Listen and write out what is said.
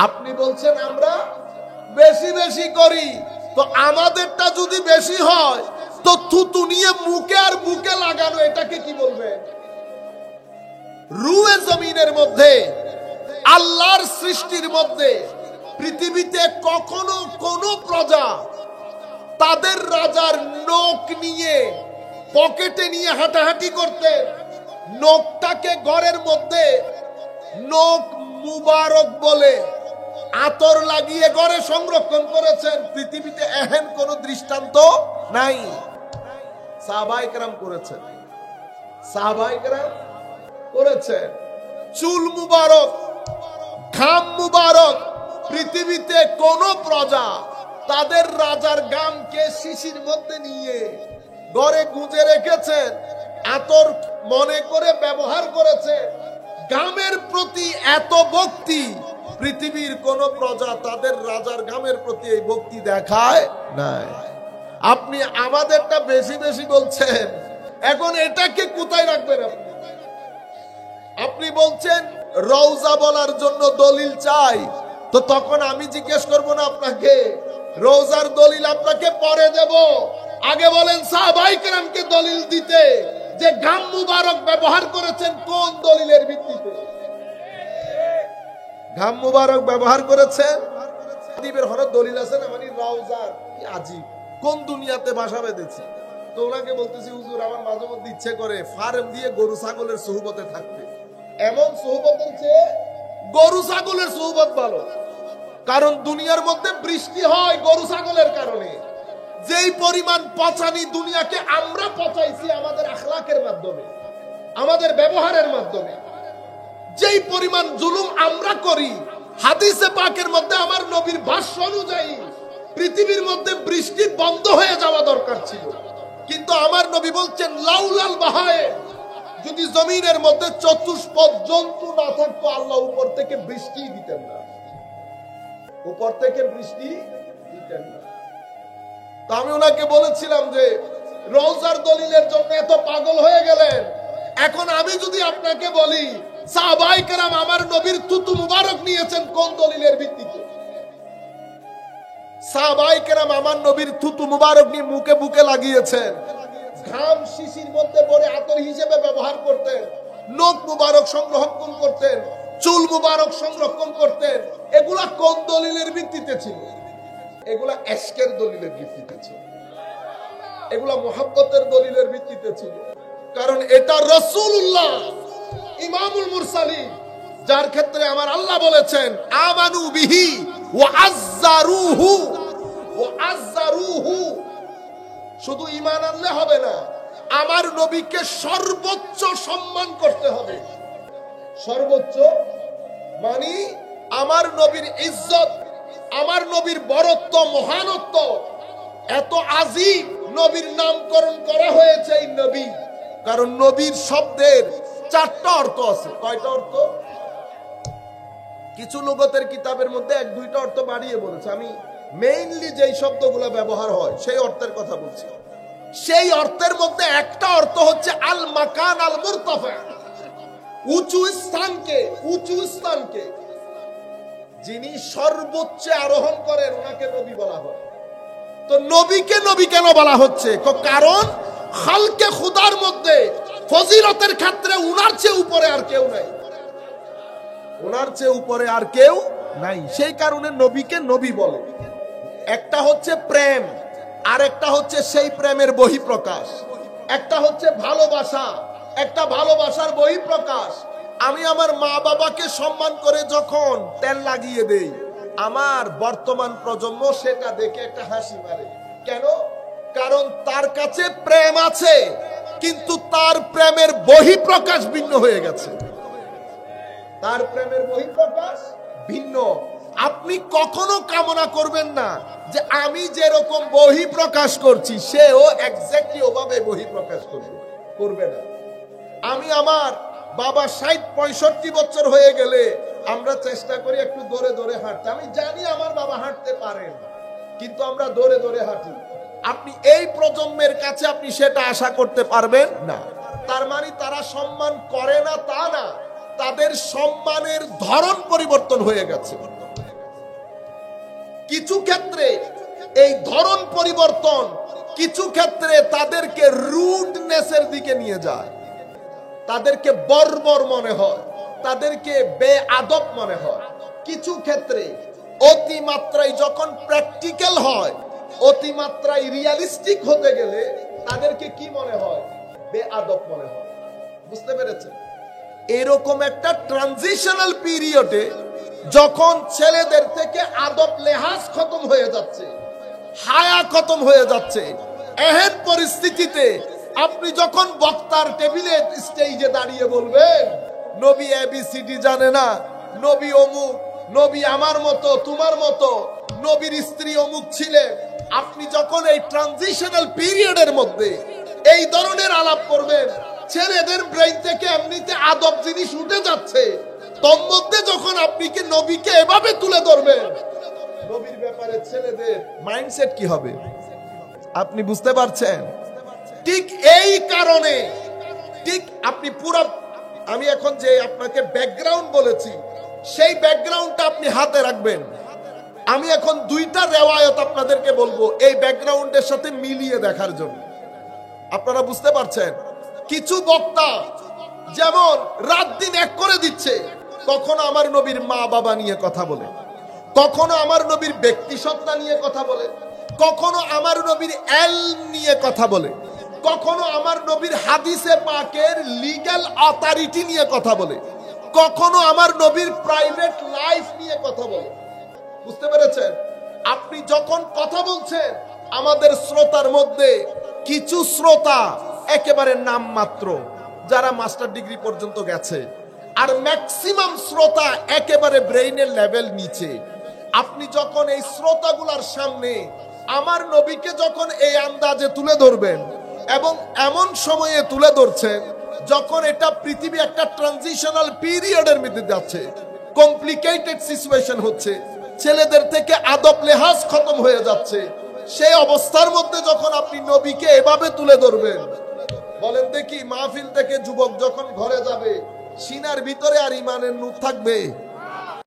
আপনি বলছেন আমরা বেশি বেশি করি, তো আমাদেরটা যদি বেশি হয় তো থুতু নিয়ে মুখে আর বুকে লাগানো, এটাকে কি বলবে? রুয়ে জমিনের মধ্যে, আল্লাহর সৃষ্টির মধ্যে, পৃথিবীতে কখনো কোন প্রজা তাদের রাজার নখ নিয়ে পকেটে নিয়ে হাঁটাহাঁটি করতে, নখটাকে ঘরের মধ্যে নখ মুবারক বলে আতর লাগিয়ে ঘরে সংরক্ষণ করেছেন? পৃথিবীতে এহেন কোন দৃষ্টান্ত নাই। সাহাবায়ে কেরাম করেছেন, সাহাবায়ে কেরাম করেছেন। চুল মুবারক, ঘাম মুবারক, পৃথিবীতে কোন প্রজা তাদের রাজার গামকে শিশির মধ্যে নিয়ে ঘরে গুঁজে রেখেছেন, আতর মনে করে ব্যবহার করেছে। গামের প্রতি এত ভক্তি পৃথিবীর কোন প্রজা তাদের রাজার গামের প্রতি এই ভক্তি দেখায় নাই। আপনি আমাদেরটা বেশি বেশি বলছেন, এখন এটাকে কোথায় রাখবেন? আপনি বলছেন রওজা বলার জন্য দলিল চাই, তো তখন আমি জিজ্ঞেস করব না আপনাকে? রওজার দলিল আপনাকে পরে দেব, আগে বলেন সাহাবায়ে কেরামকে দলিল দিতে যে গাম মুবারক ব্যবহার করেছেন কোন দলিলের ভিত্তিতে? ঘাম মুবারক ব্যবহার করেছেন, হাদিসের হর দলিল আছে না? মানে রওজার কি আজীব, কোন দুনিয়াতে ভাষা বেঁধেছে? তো ওনাকে বলতেছি হুজুর আমার মাঝে মধ্যে ইচ্ছে করে ফার্ম দিয়ে গরু ছাগলের সুহবতে থাকতে। এমন সুহবতের চেয়ে গরু ছাগলের সুহবত ভালো, কারণ দুনিয়ার মধ্যে বৃষ্টি হয় গরু ছাগলের কারণে। যেই পরিমাণ পচানি দুনিয়াকে আমরা পচাইছি আমাদের আখলাকের মাধ্যমে, আমাদের ব্যবহারের মাধ্যমে, যেই পরিমাণ জুলুম আমরা করি, হাদিসে পাকের মধ্যে আমার নবীর ভাষ্য অনুযায়ী পৃথিবীর মধ্যে বৃষ্টি বন্ধ হয়ে যাওয়া দরকার ছিল, কিন্তু আমার নবী বলছেন লাউলাল বাহায়ে, যদি জমিনের মধ্যে চতুষ্পদ জন্তু না থাকতো আল্লাহ উপর থেকে বৃষ্টি দিতেন না, উপর থেকে বৃষ্টি দিতেন না। তো আমি ওনাকে বলেছিলাম যে রওজার দলিলের জন্য এত পাগল হয়ে গেলেন, এখন আমি যদি আপনাকে বলি সাহাবায়ে কেরাম আমার নবীর থুতু মুবারক নিয়েছেন কোন দলিলের ভিত্তিতে? সাহাবায়ে কেরাম আমার নবীর থুতু মুবারক নিয়ে মুখে বুকে লাগিয়েছেন, ঘাম শিশির মধ্যে ভরে আতর হিসেবে ব্যবহার করতেন, নখ মুবারক সংরক্ষণ করতেন, চুল মুবারক সংরক্ষণ করতেন। এগুলা কোন দলিলের ভিত্তিতে ছিল? এগুলা ইশকের দলিলের ভিত্তিতে ছিল, এগুলা মুহাব্বতের দলিলের ভিত্তিতে ছিল। কারণ এটা রাসূলুল্লাহ ইমামুল মুরসালিন, যার ক্ষেত্রে আমার আল্লাহ বলেছেন আমানু বিহি ওয়া আযযারুহু ওয়া আযযারুহু। শুধু ঈমান আনলে হবে না, আমার নবীকে সর্বোচ্চ সম্মান করতে হবে। সর্বোচ্চ মানে আমার নবীর ইজ্জত, আমার নবীর বরত্ব, মহানত্ব এত আজিম। নবীর নামকরণ করা হয়েছে এই নবী, কারণ নবীর শব্দের চারটা অর্থ আছে। কয়টা অর্থ? কিছু লুগতের কিতাবের মধ্যে এক দুইটা অর্থ বাড়িয়ে বলেছে, আমি মেইনলি যেই শব্দগুলো ব্যবহার হয় সেই অর্থের কথা বলছি। সেই অর্থের মধ্যে একটা অর্থ হচ্ছে আল মাকান আল মুরতাফা, উঁচু স্থানকে, উঁচু স্থানকে যিনি সর্বোচ্চ আরোহণ করেন ওনাকে নবী বলা হয়। তো নবীকে নবী কেন বলা হচ্ছে? কারণ খালকে খুদার মধ্যে ফজিলতের ক্ষেত্রে উনার চেয়ে উপরে আর কেউ নাই, ওনার চেয়ে উপরে আর কেউ নাই। সেই কারণে নবীকে নবী বলে। একটা হচ্ছে প্রেম, আর একটা হচ্ছে সেই প্রেমের বহিঃপ্রকাশ। একটা হচ্ছে ভালোবাসা, একটা ভালোবাসার বহিঃপ্রকাশ। আমি আমার মা বাবাকে সম্মান করে যখন তেল লাগিয়ে দেই, আমার বর্তমান প্রজন্ম সেটা দেখে একটা হাসি মারে। কেন? কারণ তার কাছে প্রেম আছে, কিন্তু তার প্রেমের বহিঃপ্রকাশ ভিন্ন হয়ে গেছে। তার প্রেমের বহিঃপ্রকাশ ভিন্ন। আপনি কখনো কামনা করবেন না যে আমি যেরকম বহিঃপ্রকাশ করছি সেও এক্স্যাক্টলি ওভাবে বহিঃপ্রকাশ করবে না। আমি আমার বাবা ৬০-৬৫ বছর হয়ে গেলে আমরা চেষ্টা করি একটু দৌড়ে দৌড়ে হাঁটতে। আমি জানি আমার বাবা হাঁটতে পারেন, কিন্তু আমরা দৌড়ে দৌড়ে হাঁটি। আপনি এই প্রজন্মের কাছে আপনি সেটা আশা করতে পারবেন না। তার মানে তারা সম্মান করে না তা না, তাদের সম্মানের ধরন পরিবর্তন হয়ে গেছে। কিছু ক্ষেত্রে এই ধরন পরিবর্তন, কিছু ক্ষেত্রে তাদেরকে রুডনেসের দিকে নিয়ে যায়, তাদেরকে বর্বর মনে হয়, তাদেরকে বেআদব মনে হয়। কিছু ক্ষেত্রে অতিমাত্রায় যখন প্র্যাকটিক্যাল হয়, অতিমাত্রায় রিয়ালিস্টিক হতে গেলে তাদেরকে কি মনে হয়? বেআদব মনে হয়। বুঝতে পেরেছেন? এরকম একটা ট্রানজিশনাল পিরিয়ডে যখন ছেলেদের থেকে আদব লেহাজ খতম হয়ে যাচ্ছে, হায়া খতম হয়ে যাচ্ছে, এহেন পরিস্থিতিতে আপনি যখন বক্তার টেবিলে স্টেজে দাঁড়িয়ে বলবেন নবী এবিসিডি জানে না, নবী অমুক, নবী আমার মতো তোমার মতো, নবীর স্ত্রী অমুক ছিলেন, আপনি যখন এই ট্রানজিশনাল পিরিয়ডের মধ্যে এই ধরনের আলাপ করবেন, ছেলেদের ব্রেইন থেকে এমনিতে আদব জিনিস উঠে যাচ্ছে, তোর মধ্যে যখন আপনি কি নবীকে এভাবে তুলে ধরবেন, নবীর ব্যাপারে ছেলেদের মাইন্ডসেট কি হবে? আপনি বুঝতে পারছেন? ঠিক এই কারণে, ঠিক আপনি পুরো, আমি এখন যে আপনাকে ব্যাকগ্রাউন্ড বলেছি সেই ব্যাকগ্রাউন্ডটা আপনি হাতে রাখবেন। আমি এখন দুইটা রেওয়ায়ত আপনাদেরকে বলবো এই ব্যাকগ্রাউন্ডের সাথে মিলিয়ে দেখার জন্য। আপনারা বুঝতে পারছেন? কিছু বক্তা যেমন রাত দিন এক করে দিচ্ছে, কখনো আমার নবীর মা বাবা নিয়ে কথা বলে, কখনো আমার নবীর ব্যক্তি সত্তা নিয়ে কথা বলে, কখনো আমার নবীর এলম নিয়ে কথা বলে, কখনো আমার নবীর হাদিসে পাকের লিগ্যাল অথরিটি নিয়ে কথা বলে, কখনো আমার নবীর প্রাইভেট লাইফ নিয়ে কথা বলে। বুঝতে পেরেছেন? আপনি যখন কথা বলছেন, আমাদের শ্রোতার মধ্যে কিছু শ্রোতা একেবারে নামমাত্র, যারা মাস্টার ডিগ্রি পর্যন্ত গেছে, আর ম্যাক্সিমাম শ্রোতা একেবারে ব্রেইনের লেভেল নিচে। আপনি যখন এই শ্রোতাগুলার সামনে আমার নবীকে যখন এই আন্দাজে তুলে ধরবেন, এবং এমন সময়ে তুলে ধরছেন যখন এটা পৃথিবী একটা ট্রানজিশনাল পিরিয়ডের মধ্যে যাচ্ছে, কমপ্লিকেটেড সিচুয়েশন হচ্ছে, ছেলেদের থেকে আদব লেহাজ খতম হয়ে যাচ্ছে, সেই অবস্থার মধ্যে যখন আপনি নবীকে এভাবে তুলে ধরবেন, বলেন দেখি মাহফিল থেকে যুবক যখন ঘরে যাবে, সিনার ভিতরে আর ইমানের নূর থাকবে?